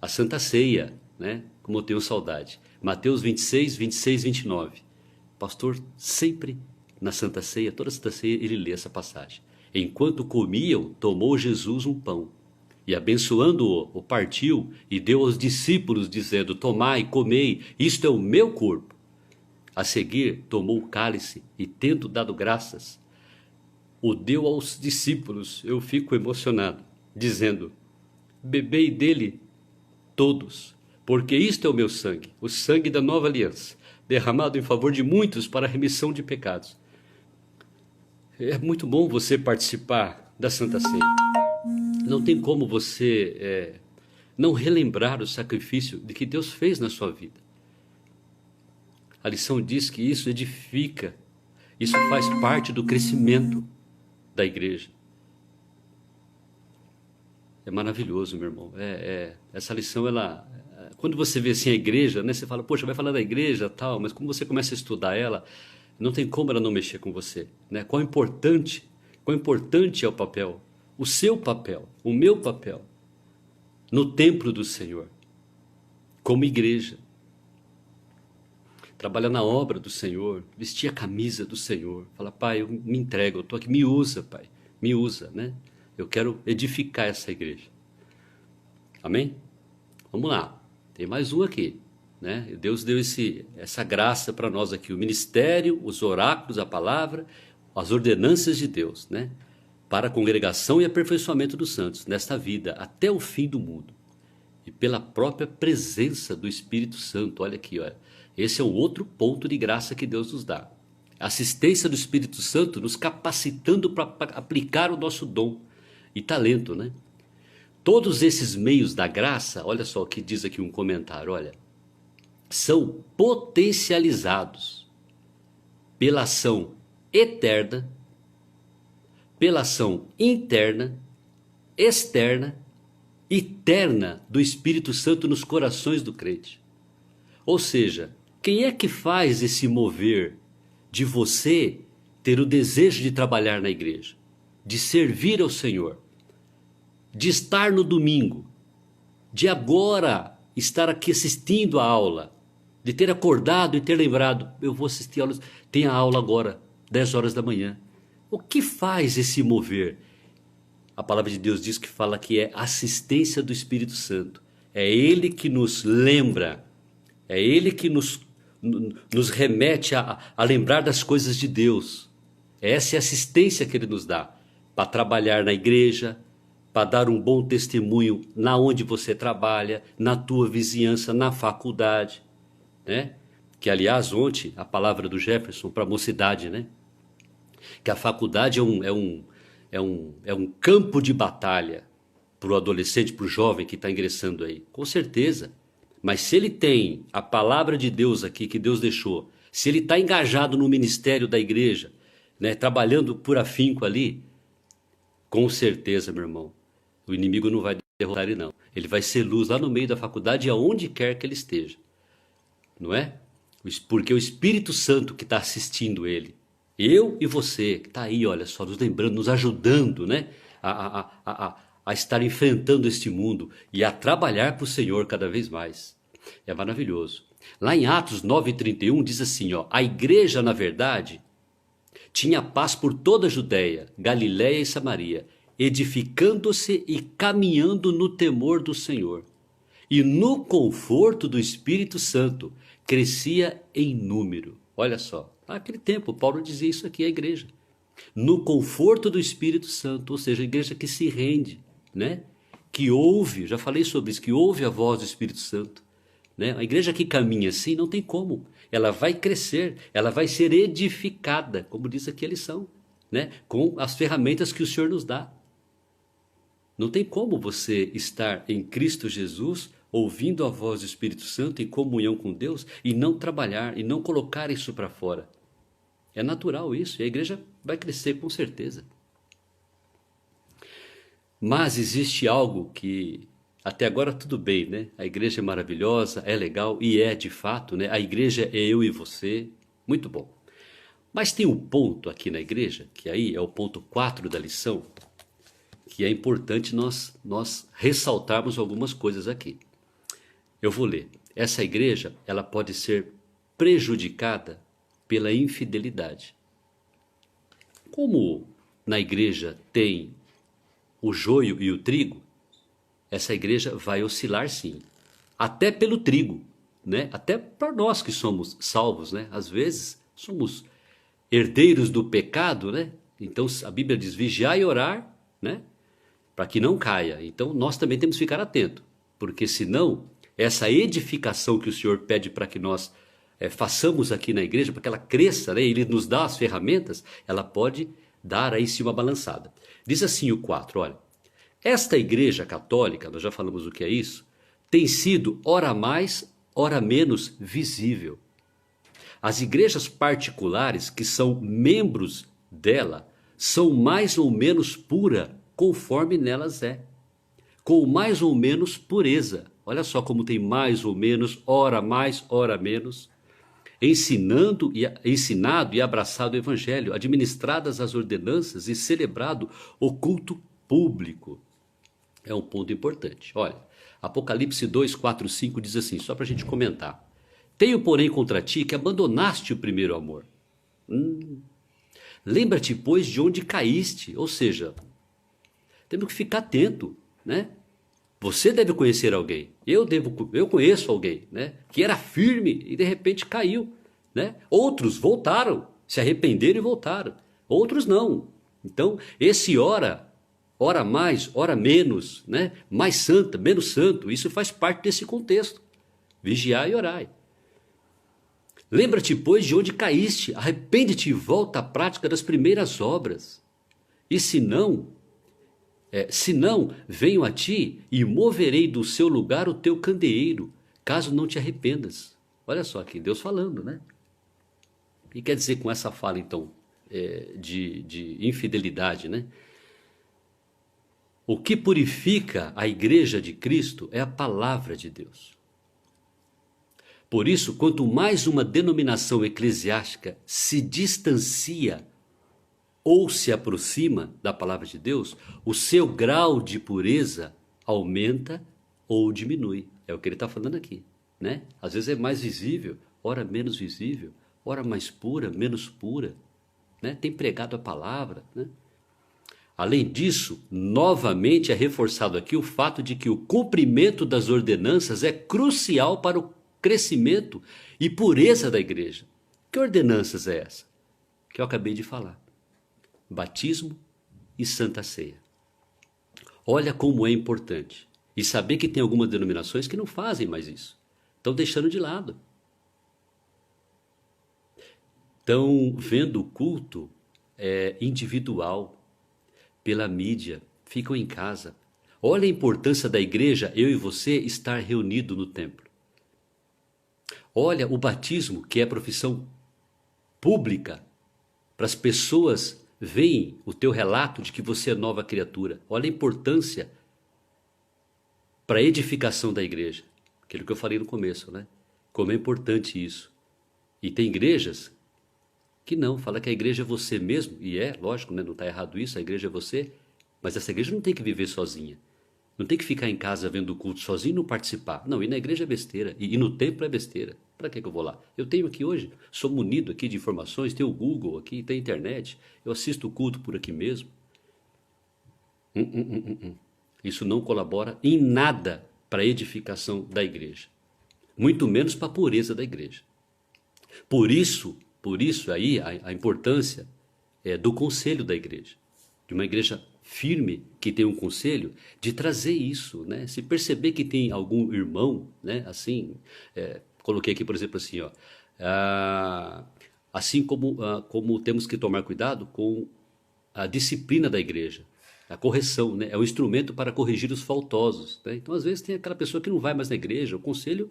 A Santa Ceia, né, como eu tenho saudade, Mateus 26, 26, 29, o pastor sempre na Santa Ceia, toda a Santa Ceia, ele lê essa passagem. Enquanto comiam, tomou Jesus um pão, e abençoando-o, o partiu e deu aos discípulos, dizendo, tomai, comei, isto é o meu corpo. A seguir, tomou o cálice e, tendo dado graças, o deu aos discípulos. Eu fico emocionado, dizendo, bebei dele todos, porque isto é o meu sangue, o sangue da nova aliança, derramado em favor de muitos para a remissão de pecados. É muito bom você participar da Santa Ceia. Não tem como você não relembrar o sacrifício de que Deus fez na sua vida. A lição diz que isso edifica, isso faz parte do crescimento da igreja. É maravilhoso, meu irmão. Essa lição, ela, quando você vê assim a igreja, né, você fala, poxa, vai falar da igreja tal, mas como você começa a estudar ela, não tem como ela não mexer com você, né? Quão importante é o papel, o seu papel, o meu papel, no templo do Senhor, como igreja. Trabalhar na obra do Senhor, vestir a camisa do Senhor, falar, pai, eu me entrego, eu estou aqui, me usa, pai, me usa, né? Eu quero edificar essa igreja. Amém? Vamos lá, tem mais um aqui. Né? Deus deu essa graça para nós aqui, o ministério, os oráculos, a palavra, as ordenanças de Deus, né? Para a congregação e aperfeiçoamento dos santos, nesta vida, até o fim do mundo. E pela própria presença do Espírito Santo, olha aqui, olha. Esse é um outro ponto de graça que Deus nos dá. A assistência do Espírito Santo nos capacitando para aplicar o nosso dom e talento, né? Todos esses meios da graça, olha só o que diz aqui um comentário, olha, são potencializados pela ação eterna, pela ação interna, externa e terna do Espírito Santo nos corações do crente. Ou seja, quem é que faz esse mover de você ter o desejo de trabalhar na igreja, de servir ao Senhor, de estar no domingo, de agora estar aqui assistindo a aula, de ter acordado e ter lembrado, eu vou assistir a aula, tem a aula agora, 10 horas da manhã. O que faz esse mover? A palavra de Deus diz que fala que é assistência do Espírito Santo. É Ele que nos lembra, é Ele que nos remete a lembrar das coisas de Deus. Essa é a assistência que Ele nos dá para trabalhar na igreja, para dar um bom testemunho na onde você trabalha, na tua vizinhança, na faculdade, né? Que aliás ontem a palavra do Jefferson para a mocidade, né? Que a faculdade é um campo de batalha para o adolescente, para o jovem que está ingressando aí, com certeza. Mas se ele tem a palavra de Deus aqui que Deus deixou, se ele está engajado no ministério da igreja, né, trabalhando por afinco ali, com certeza, meu irmão, o inimigo não vai derrotar ele não. Ele vai ser luz lá no meio da faculdade, aonde quer que ele esteja. Não é? Porque o Espírito Santo que está assistindo ele, eu e você, que está aí, olha só, nos lembrando, nos ajudando, né? A estar enfrentando este mundo e a trabalhar para o Senhor cada vez mais. É maravilhoso. Lá em Atos 9:31 diz assim, ó, a igreja, na verdade, tinha paz por toda a Judéia, Galiléia e Samaria, edificando-se e caminhando no temor do Senhor. E no conforto do Espírito Santo, crescia em número. Olha só, naquele tempo, Paulo dizia isso aqui à igreja. No conforto do Espírito Santo, ou seja, a igreja que se rende, né? Que ouve, já falei sobre isso, que ouve a voz do Espírito Santo, né? A igreja que caminha assim não tem como. Ela vai crescer, ela vai ser edificada, como diz aqui a lição, né? Com as ferramentas que o Senhor nos dá. Não tem como você estar em Cristo Jesus, ouvindo a voz do Espírito Santo em comunhão com Deus e não trabalhar e não colocar isso para fora. É natural isso, e a igreja vai crescer com certeza. Mas existe algo que até agora tudo bem, né? A igreja é maravilhosa, é legal e é de fato, né? A igreja é eu e você, muito bom. Mas tem um ponto aqui na igreja, que aí é o ponto 4 da lição, que é importante nós ressaltarmos algumas coisas aqui. Eu vou ler. Essa igreja, ela pode ser prejudicada pela infidelidade. Como na igreja tem o joio e o trigo, essa igreja vai oscilar sim. Até pelo trigo, né? Até para nós que somos salvos, né? Às vezes somos herdeiros do pecado, né? Então a Bíblia diz vigiar e orar, né? Para que não caia. Então nós também temos que ficar atento, porque senão essa edificação que o Senhor pede para que nós façamos aqui na igreja, para que ela cresça, né? Ele nos dá as ferramentas, ela pode dar aí sim uma balançada. Diz assim o 4, olha, esta igreja católica, nós já falamos o que é isso, tem sido ora mais, ora menos visível. As igrejas particulares que são membros dela são mais ou menos pura conforme nelas é, com mais ou menos pureza. Olha só como tem mais ou menos, ora mais, ora menos. Ensinado e abraçado o evangelho, administradas as ordenanças e celebrado o culto público. É um ponto importante. Olha, Apocalipse 2, 4, 5 diz assim, só para a gente comentar. Tenho, porém, contra ti que abandonaste o primeiro amor. Lembra-te, pois, de onde caíste. Ou seja, temos que ficar atento, né? Você deve conhecer alguém, eu conheço alguém, né, que era firme e de repente caiu, né? Outros voltaram, se arrependeram e voltaram, outros não. Então, esse ora mais, ora menos, né? Mais santa, menos santo, isso faz parte desse contexto. Vigiai e orai. Lembra-te, pois, de onde caíste, arrepende-te e volta à prática das primeiras obras. E se não, venho a ti e moverei do seu lugar o teu candeeiro, caso não te arrependas. Olha só aqui, Deus falando, né? O que quer dizer com essa fala, então, de infidelidade, né? O que purifica a igreja de Cristo é a palavra de Deus. Por isso, quanto mais uma denominação eclesiástica se distancia ou se aproxima da palavra de Deus, o seu grau de pureza aumenta ou diminui. É o que ele está falando aqui, né? Às vezes é mais visível, ora menos visível, ora mais pura, menos pura, né? Tem pregado a palavra, né? Além disso, novamente é reforçado aqui o fato de que o cumprimento das ordenanças é crucial para o crescimento e pureza da igreja. Que ordenanças é essa? Que eu acabei de falar. Batismo e Santa Ceia. Olha como é importante. E saber que tem algumas denominações que não fazem mais isso. Estão deixando de lado. Estão vendo o culto individual, pela mídia, ficam em casa. Olha a importância da igreja, eu e você, estar reunido no templo. Olha o batismo, que é a profissão pública, para as pessoas veem o teu relato de que você é nova criatura. Olha a importância para a edificação da igreja. Aquilo que eu falei no começo, né? Como é importante isso. E tem igrejas que não, fala que a igreja é você mesmo, e lógico, né? Não está errado isso, a igreja é você, mas essa igreja não tem que viver sozinha. Não tem que ficar em casa vendo o culto sozinho e não participar. Não, ir na igreja é besteira, e no templo é besteira. Para que eu vou lá? Eu tenho aqui hoje, sou munido aqui de informações, tem o Google aqui, tem a internet, eu assisto o culto por aqui mesmo. Isso não colabora em nada para a edificação da igreja. Muito menos para a pureza da igreja. Por isso aí a importância do conselho da igreja. De uma igreja firme, que tem um conselho, de trazer isso, né? Se perceber que tem algum irmão, né? Assim, coloquei aqui, por exemplo, assim, ó, assim como temos que tomar cuidado com a disciplina da igreja, a correção, né? É um instrumento para corrigir os faltosos, né? Então, às vezes, tem aquela pessoa que não vai mais na igreja, o conselho,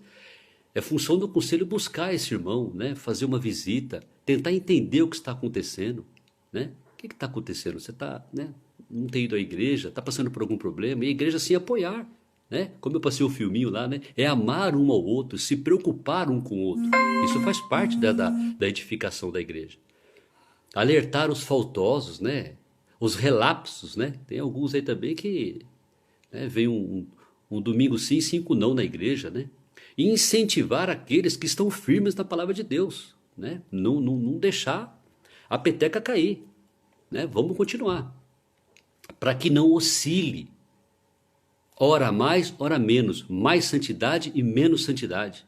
é função do conselho buscar esse irmão, né? Fazer uma visita, tentar entender o que está acontecendo, né? O que está acontecendo? Você está, né? Não tem ido à igreja, está passando por algum problema, e a igreja sim apoiar, né? Como eu passei o filminho lá, né? É amar um ao outro, se preocupar um com o outro. Isso faz parte da edificação da igreja. Alertar os faltosos, né? Os relapsos, né? Tem alguns aí também que, né, vem um domingo sim, 5 não na igreja, né? E incentivar aqueles que estão firmes na palavra de Deus, né? Não deixar a peteca cair, né? Vamos continuar. Para que não oscile, ora mais, ora menos, mais santidade e menos santidade.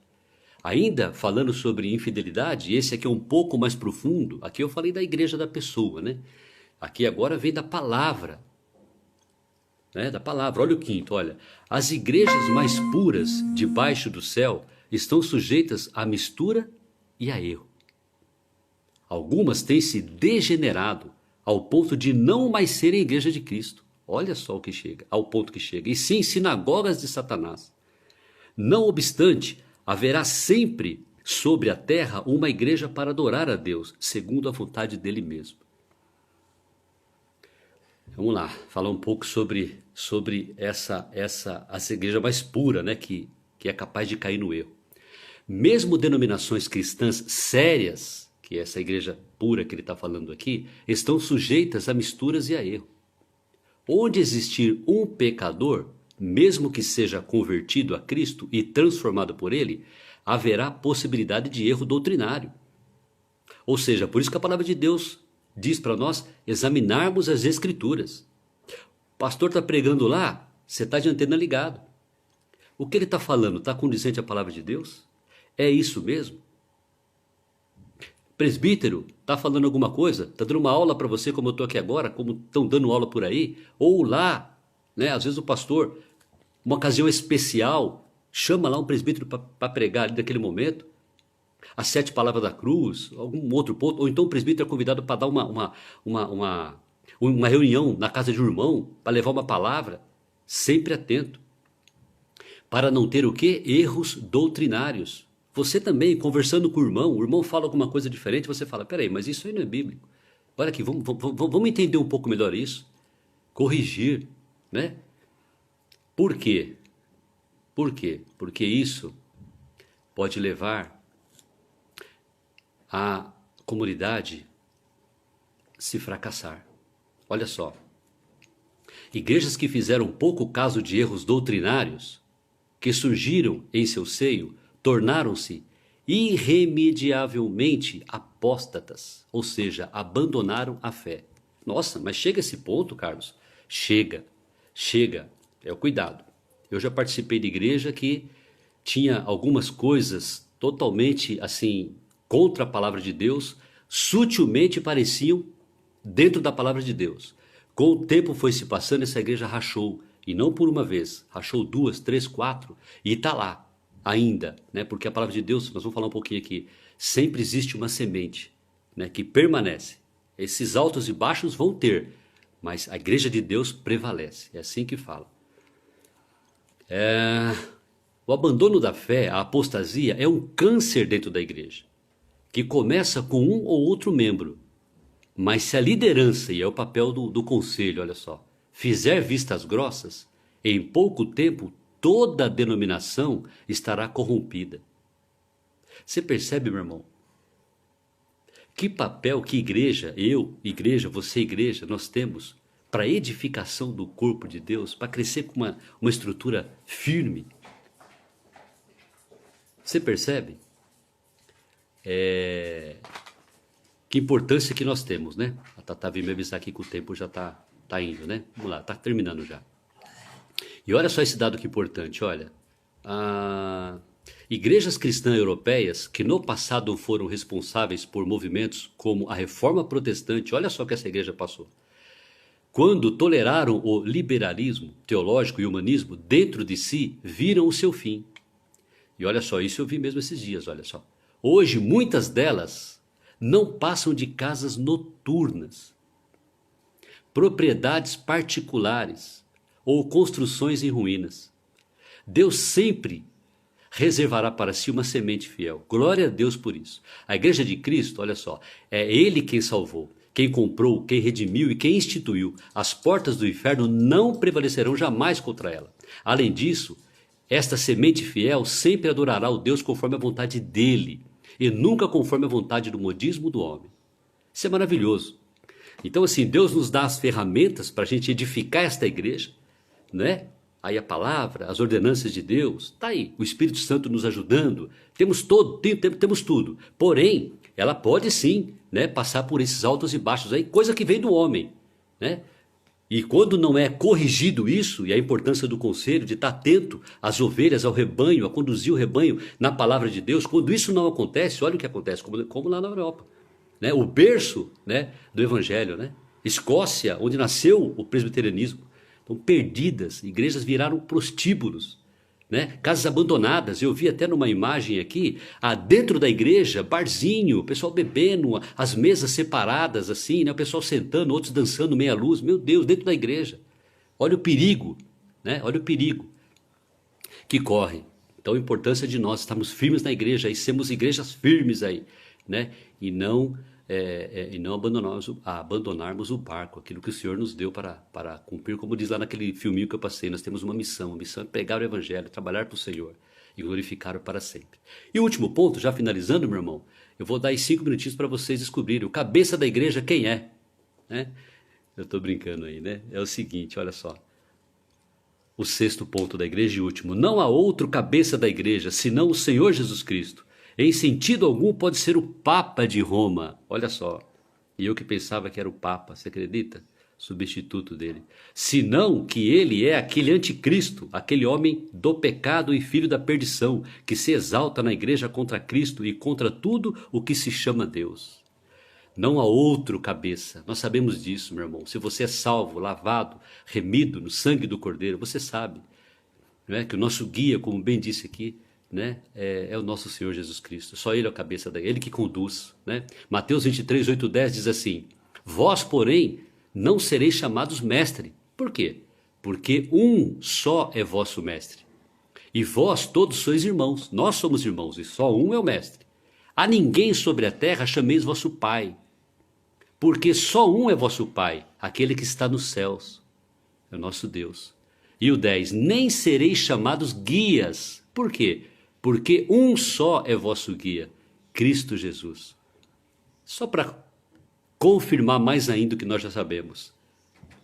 Ainda falando sobre infidelidade, esse aqui é um pouco mais profundo, aqui eu falei da igreja da pessoa, né? Aqui agora vem da palavra, né? Da palavra, olha o quinto, olha. As igrejas mais puras debaixo do céu estão sujeitas à mistura e a erro. Algumas têm se degenerado ao ponto de não mais serem igreja de Cristo. Olha só o que chega, ao ponto que chega. E sim, sinagogas de Satanás. Não obstante, haverá sempre sobre a terra uma igreja para adorar a Deus, segundo a vontade dele mesmo. Vamos lá, falar um pouco sobre essa igreja mais pura, né, que é capaz de cair no erro. Mesmo denominações cristãs sérias, que é essa igreja pura que ele está falando aqui, estão sujeitas a misturas e a erro. Onde existir um pecador, mesmo que seja convertido a Cristo e transformado por ele, haverá possibilidade de erro doutrinário. Ou seja, por isso que a palavra de Deus diz para nós examinarmos as Escrituras. O pastor está pregando lá, você está de antena ligado. O que ele está falando está condizente à palavra de Deus? É isso mesmo? Presbítero, está falando alguma coisa? Está dando uma aula para você como eu estou aqui agora, como estão dando aula por aí? Ou lá, né? Às vezes o pastor, uma ocasião especial, chama lá um presbítero para pregar ali naquele momento. As 7 palavras da cruz, algum outro ponto. Ou então o presbítero é convidado para dar uma reunião na casa de um irmão, para levar uma palavra. Sempre atento. Para não ter o quê? Erros doutrinários. Você também, conversando com o irmão fala alguma coisa diferente, você fala, peraí, mas isso aí não é bíblico. Olha aqui, vamos entender um pouco melhor isso. Corrigir, né? Por quê? Por quê? Porque isso pode levar a comunidade se fracassar. Olha só. Igrejas que fizeram pouco caso de erros doutrinários, que surgiram em seu seio, tornaram-se irremediavelmente apóstatas, ou seja, abandonaram a fé. Nossa, mas chega esse ponto, Carlos? Chega. É o cuidado. Eu já participei de igreja que tinha algumas coisas totalmente assim contra a palavra de Deus, sutilmente pareciam dentro da palavra de Deus. Com o tempo foi se passando, essa igreja rachou, e não por uma vez, rachou 2, 3, 4, e está lá ainda, né? Porque a palavra de Deus, nós vamos falar um pouquinho aqui, sempre existe uma semente, né, que permanece. Esses altos e baixos vão ter, mas a igreja de Deus prevalece, é assim que fala. O abandono da fé, a apostasia, é um câncer dentro da igreja, que começa com um ou outro membro, mas se a liderança, e é o papel do conselho, olha só, fizer vistas grossas, em pouco tempo toda a denominação estará corrompida. Você percebe, meu irmão? Que papel, que igreja, igreja, você igreja, nós temos para a edificação do corpo de Deus, para crescer com uma estrutura firme. Você percebe? Que importância que nós temos, né? A Tata veio me avisar aqui que o tempo já tá indo, né? Vamos lá, tá terminando já. E olha só esse dado que importante, olha. Igrejas cristãs europeias que no passado foram responsáveis por movimentos como a Reforma Protestante, olha só o que essa igreja passou. quando toleraram o liberalismo teológico e humanismo dentro de si, viram o seu fim. E olha só, isso eu vi mesmo esses dias, olha só. Hoje, muitas delas não passam de casas noturnas, propriedades particulares ou construções em ruínas. Deus sempre reservará para si uma semente fiel. Glória a Deus por isso. A igreja de Cristo, olha só, é Ele quem salvou, quem comprou, quem redimiu e quem instituiu. As portas do inferno não prevalecerão jamais contra ela. Além disso, esta semente fiel sempre adorará o Deus conforme a vontade dele e nunca conforme a vontade do modismo do homem. Isso é maravilhoso. Então, assim, Deus nos dá as ferramentas para a gente edificar esta igreja, né? Aí a palavra, as ordenanças de Deus, tá aí, o Espírito Santo nos ajudando, temos tudo. Porém, ela pode sim, né, passar por esses altos e baixos aí, coisa que vem do homem, né? E quando não é corrigido isso, e a importância do conselho, de estar atento às ovelhas, ao rebanho, a conduzir o rebanho na palavra de Deus, quando isso não acontece, olha o que acontece, como lá na Europa, né? O berço, né, do evangelho, né? Escócia, onde nasceu o presbiterianismo. Então, perdidas, igrejas viraram prostíbulos, né? Casas abandonadas. Eu vi até numa imagem aqui, dentro da igreja, barzinho, o pessoal bebendo, as mesas separadas assim, né? O pessoal sentando, outros dançando meia luz. Meu Deus, dentro da igreja. Olha o perigo, né? Olha o perigo que corre. Então, a importância de nós estarmos firmes na igreja e sermos igrejas firmes aí, né? E não abandonarmos o barco, aquilo que o Senhor nos deu para cumprir, como diz lá naquele filminho que eu passei, nós temos uma missão, a missão é pregar o evangelho, trabalhar para o Senhor e glorificar-o para sempre. E o último ponto, já finalizando, meu irmão, eu vou dar aí 5 minutinhos para vocês descobrirem, o cabeça da igreja quem é, né? Eu estou brincando aí, né? É o seguinte, olha só, o 6º ponto da igreja e último, não há outro cabeça da igreja, senão o Senhor Jesus Cristo. Em sentido algum pode ser o Papa de Roma. Olha só. E eu que pensava que era o Papa, você acredita? Substituto dele. Senão que ele é aquele anticristo, aquele homem do pecado e filho da perdição, que se exalta na igreja contra Cristo e contra tudo o que se chama Deus. Não há outro cabeça. Nós sabemos disso, meu irmão. Se você é salvo, lavado, remido no sangue do Cordeiro, você sabe, não é? Que o nosso guia, como bem disse aqui, né? É o nosso Senhor Jesus Cristo. Só Ele é a cabeça daí, Ele que conduz, né? Mateus 23, 8, 10 diz assim: vós, porém, não sereis chamados mestre. Por quê? Porque um só é vosso mestre. E vós todos sois irmãos. Nós somos irmãos e só um é o mestre. A ninguém sobre a terra chameis vosso pai. Porque só um é vosso pai, aquele que está nos céus. É o nosso Deus. E o 10, nem sereis chamados guias. Por quê? Porque um só é vosso guia, Cristo Jesus. Só para confirmar mais ainda o que nós já sabemos,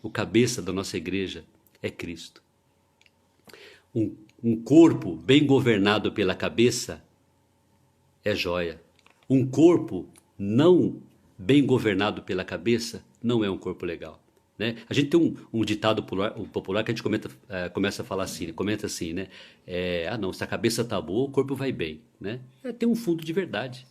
o cabeça da nossa igreja é Cristo. Um corpo bem governado pela cabeça é joia. Um corpo não bem governado pela cabeça não é um corpo legal. Né? A gente tem um ditado popular que a gente começa a falar assim, comenta assim, né? Não, se a cabeça está boa, o corpo vai bem, né? Tem um fundo de verdade,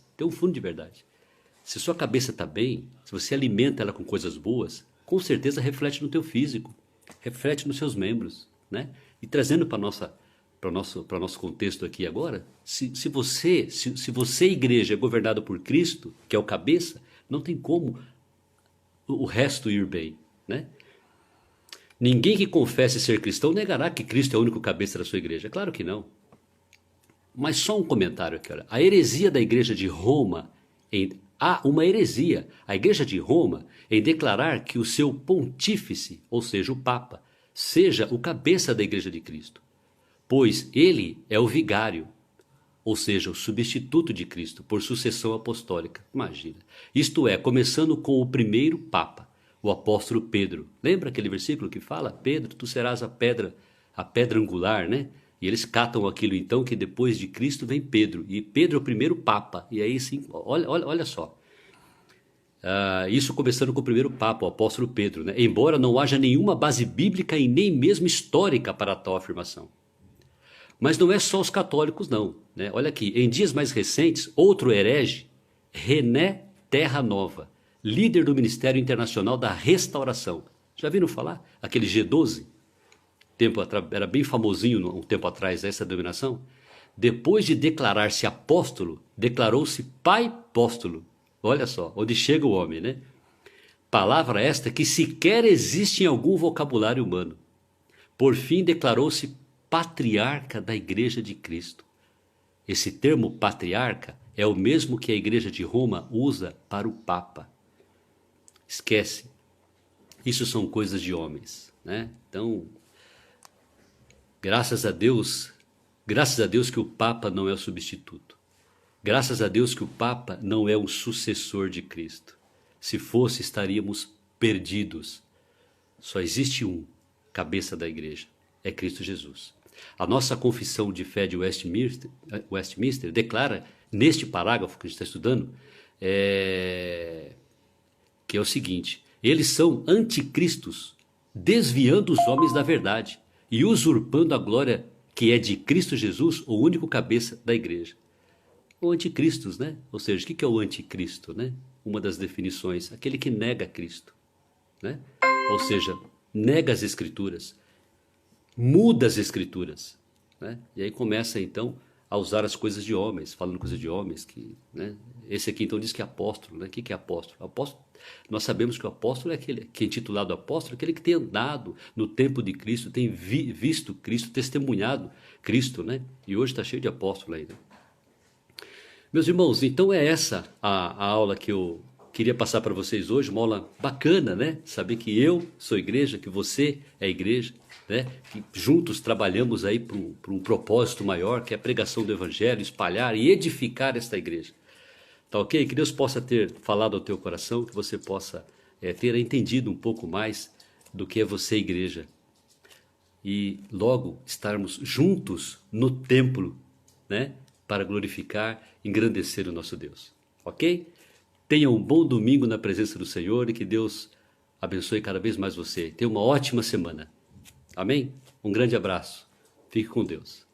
Se sua cabeça está bem, se você alimenta ela com coisas boas, com certeza reflete no teu físico, reflete nos seus membros, né? E trazendo para o nosso contexto aqui agora, se você, igreja, é governado por Cristo, que é o cabeça, não tem como o resto ir bem. Né? Ninguém que confesse ser cristão negará que Cristo é o único cabeça da sua igreja. Claro que não. Mas só um comentário aqui. Olha. A heresia da igreja de Roma, há uma heresia. A igreja de Roma em declarar que o seu pontífice, ou seja, o Papa, seja o cabeça da igreja de Cristo. Pois ele é o vigário, ou seja, o substituto de Cristo, por sucessão apostólica. Imagina. Isto é, começando com o primeiro Papa, o apóstolo Pedro. Lembra aquele versículo que fala: Pedro, tu serás a pedra angular, né? E eles catam aquilo então que depois de Cristo vem Pedro. E Pedro é o primeiro Papa. E aí sim, olha só. Isso começando com o primeiro Papa, o apóstolo Pedro, né? Embora não haja nenhuma base bíblica e nem mesmo histórica para tal afirmação. Mas não é só os católicos não, né? Olha aqui, em dias mais recentes, outro herege, René Terra Nova, líder do Ministério Internacional da Restauração. Já viram falar? Aquele G12? Era bem famosinho um tempo atrás essa denominação. Depois de declarar-se apóstolo, declarou-se pai apóstolo. Olha só, onde chega o homem, né? Palavra esta que sequer existe em algum vocabulário humano. Por fim, declarou-se patriarca da Igreja de Cristo. Esse termo patriarca é o mesmo que a Igreja de Roma usa para o Papa. Esquece. Isso são coisas de homens, né? Então, graças a Deus que o Papa não é o substituto. Graças a Deus que o Papa não é um sucessor de Cristo. Se fosse, estaríamos perdidos. Só existe um cabeça da igreja, é Cristo Jesus. A nossa confissão de fé de Westminster declara, neste parágrafo que a gente está estudando, que é o seguinte: eles são anticristos, desviando os homens da verdade e usurpando a glória que é de Cristo Jesus, o único cabeça da igreja. O anticristos, né? Ou seja, o que é o anticristo, né? Uma das definições, aquele que nega Cristo, né? Ou seja, nega as escrituras, muda as escrituras, né? E aí começa então a usar as coisas de homens, falando coisas de homens, né? Esse aqui então diz que é apóstolo, né? O que é apóstolo? Apóstolo, nós sabemos que o apóstolo é aquele que é intitulado apóstolo, aquele que tem andado no tempo de Cristo, tem visto Cristo, testemunhado Cristo, né? E hoje está cheio de apóstolo aí, né? Meus irmãos, então é essa a aula que eu queria passar para vocês hoje, uma aula bacana, né? Saber que eu sou igreja, que você é igreja, né? Que juntos trabalhamos aí para um propósito maior, que é a pregação do evangelho, espalhar e edificar esta igreja. Tá ok? Que Deus possa ter falado ao teu coração, que você possa ter entendido um pouco mais do que é você igreja. E logo estarmos juntos no templo, né? Para glorificar, engrandecer o nosso Deus. Ok? Tenha um bom domingo na presença do Senhor e que Deus abençoe cada vez mais você. Tenha uma ótima semana. Amém? Um grande abraço. Fique com Deus.